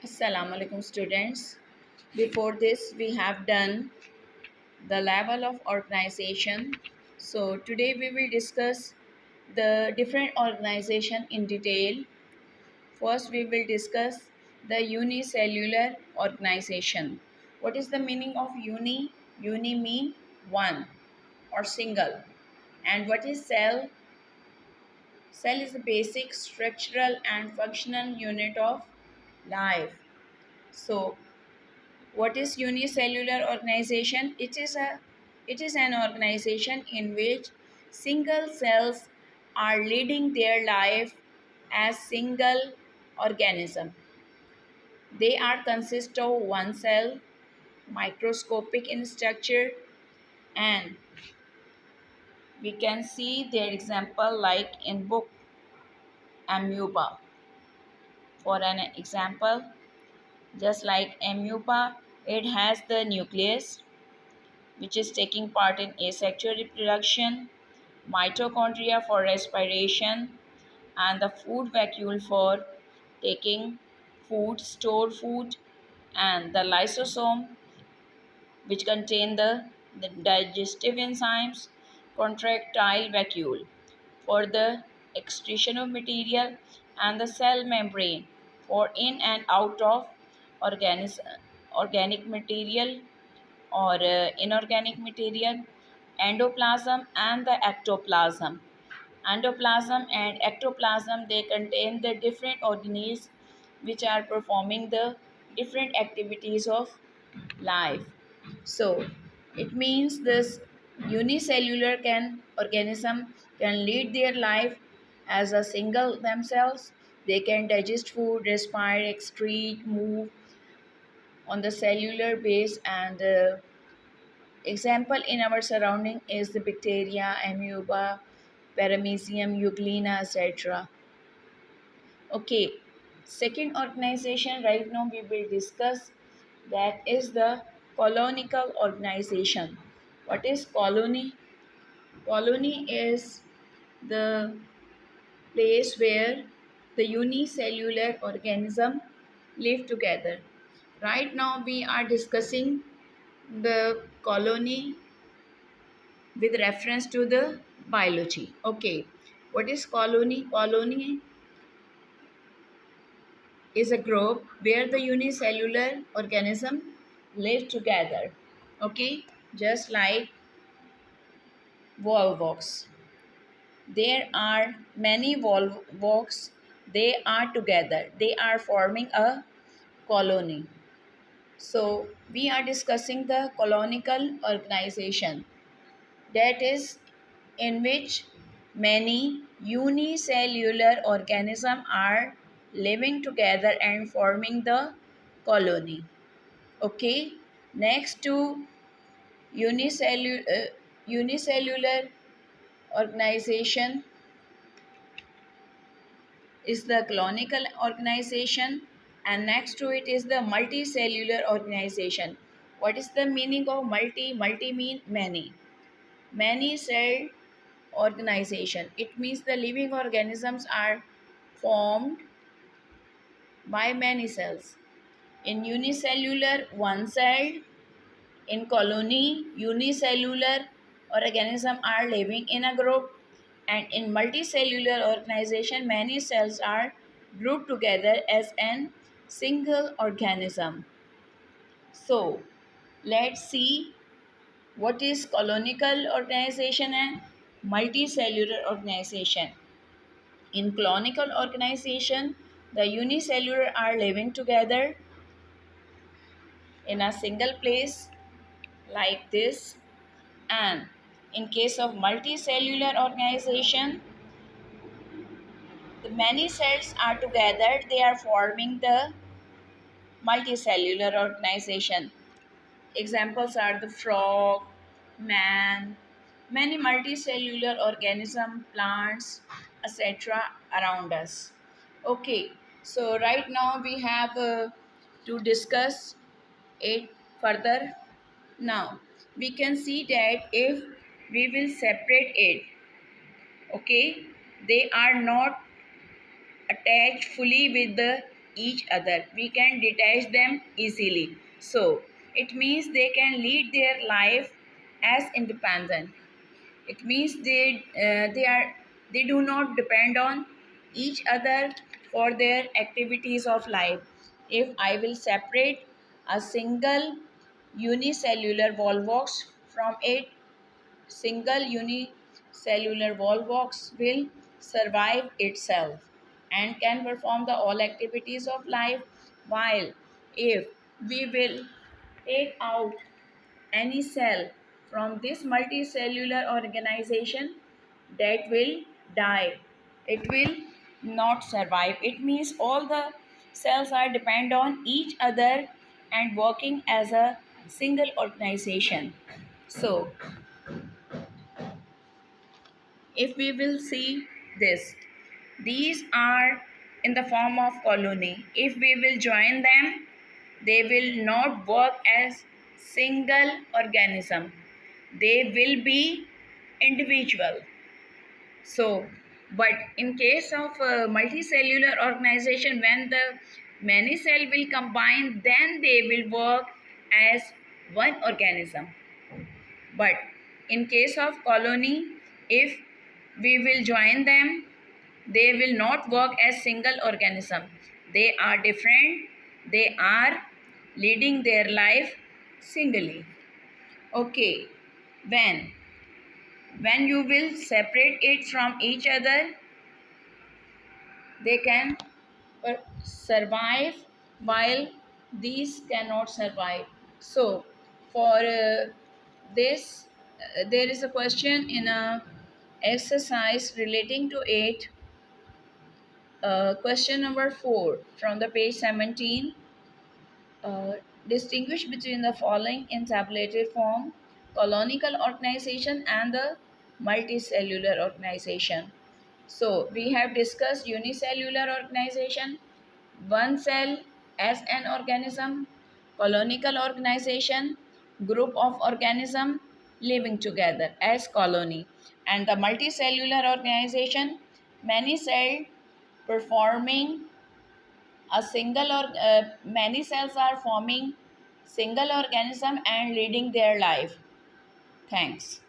Assalamu alaikum students. Before this we have done the level of organization. So today we will discuss the different organization in detail. First we will discuss the unicellular organization. What is the meaning of uni? Uni mean one or single. And what is cell? Cell is the basic structural and functional unit of life. So what is unicellular organization? It is an organization in which single cells are leading their life as single organism. They are consist of one cell, microscopic in structure, and we can see their example like in book amoeba. For an example, just like amoeba, it has the nucleus which is taking part in asexual reproduction, mitochondria for respiration, and the food vacuole for taking food, store food, and the lysosome, which contain the digestive enzymes, contractile vacuole for the excretion of material, and the cell membrane for in and out of organis- organic material or inorganic material, endoplasm and the ectoplasm. Endoplasm and ectoplasm, they contain the different organelles which are performing the different activities of life. So it means this unicellular can organism can lead their life as a single themselves. They can digest food, respire, excrete, move on the cellular base, and example in our surrounding is the bacteria, amoeba, paramecium, euglena, etc. Okay, second organization right now we will discuss, that is the colonical organization. What is colony? Colony is the place where the unicellular organism live together. Right now we are discussing the colony with reference to the biology. Okay, what is colony? Colony is a group where the unicellular organism live together. Okay, just like volvox. There are many volvox. They are together. They are forming a colony. So we are discussing the colonical organization, that is in which many unicellular organisms are living together and forming the colony. Okay, next to unicellular organization is the colonical organization, and next to it is the multicellular organization. What is the meaning of multi? Multi mean many. Many cell organization. It means the living organisms are formed by many cells. In unicellular, one cell. In colony, unicellular organisms are living in a group. And in multicellular organization, many cells are grouped together as an single organism. So, let's see what is colonical organization and multicellular organization. In colonical organization, the unicellular are living together in a single place like this, and in case of multicellular organization, the many cells are together, they are forming the multicellular organization. Examples are the frog, man, many multicellular organism, plants, etc. around us. Okay, so right now we have to discuss it further. Now we can see that if we will separate it, okay, they are not attached fully with the each other. We can detach them easily. So it means they can lead their life as independent. It means they do not depend on each other for their activities of life. If I will separate a single unicellular volvox from it, single unicellular volvox will survive itself and can perform the all activities of life, while if we will take out any cell from this multicellular organization, that will die. It will not survive. It means all the cells are depend on each other and working as a single organization. So if we will see this, these are in the form of colony. If we will join them, they will not work as single organism. They will be individual. So, but in case of multicellular organization, when the many cell will combine, then they will work as one organism. But in case of colony, if we will join them, they will not work as single organism. They are different. They are leading their life singly. Okay, when you will separate it from each other, they can survive, while these cannot survive. So for this there is a question in a exercise relating to it. Question number 4 from the page 17. uh, Distinguish between the following in tabulated form: colonical organization and the multicellular organization. So we have discussed unicellular organization, one cell as an organism; colonical organization, group of organism living together as colony; and the multicellular organization, many cell performing a single or many cells are forming single organism and leading their life. Thanks.